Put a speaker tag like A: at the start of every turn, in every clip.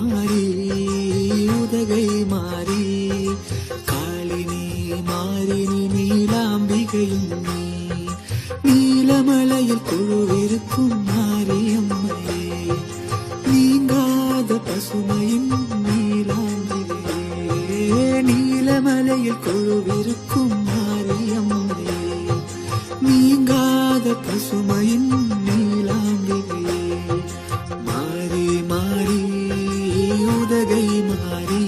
A: மாறி உதகை மாறி காளினி மாறினி நீலாம்பிகையும் நீ நீலமலையில் கொழுவிருக்கும் மாரியம்மையே நீங்காத பசுமையும் நீலாம்பிகையே நீலமலையில் கொழுவிருக்கும் மாரியம்மையே நீங்காத பசுமையின் நீலாம்பிகையே மாறி மாறி உதகை மாறி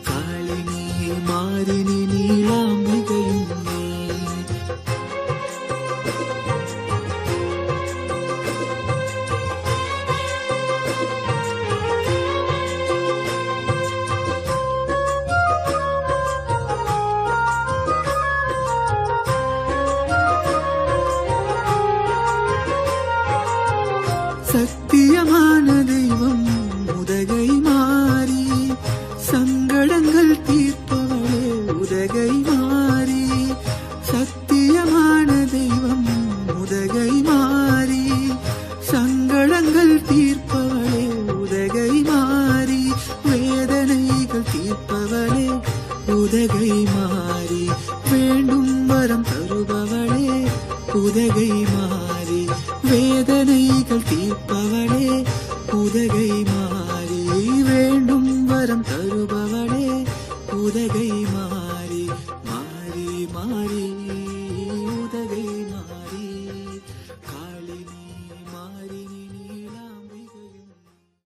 A: காளினி மாறினி நீலாம்பிகையும் நீ சத்தியமான தெய்வம் உதகை மாறி சங்கடங்கள் தீர்ப்பவளே உதகை மாறி சத்தியமான தெய்வம் உதகை மாறி சங்கடங்கள் தீர்ப்பவளே உதகை மாறி வேதனைகள் தீர்ப்பவளே உதகை மாறி வேண்டும் வரம் தருபவளே உதகை மாறி வேதனைகள் தீர்ப்பவளே உதகை மாறி வேண்டும் வரம் தருபவளே உதகை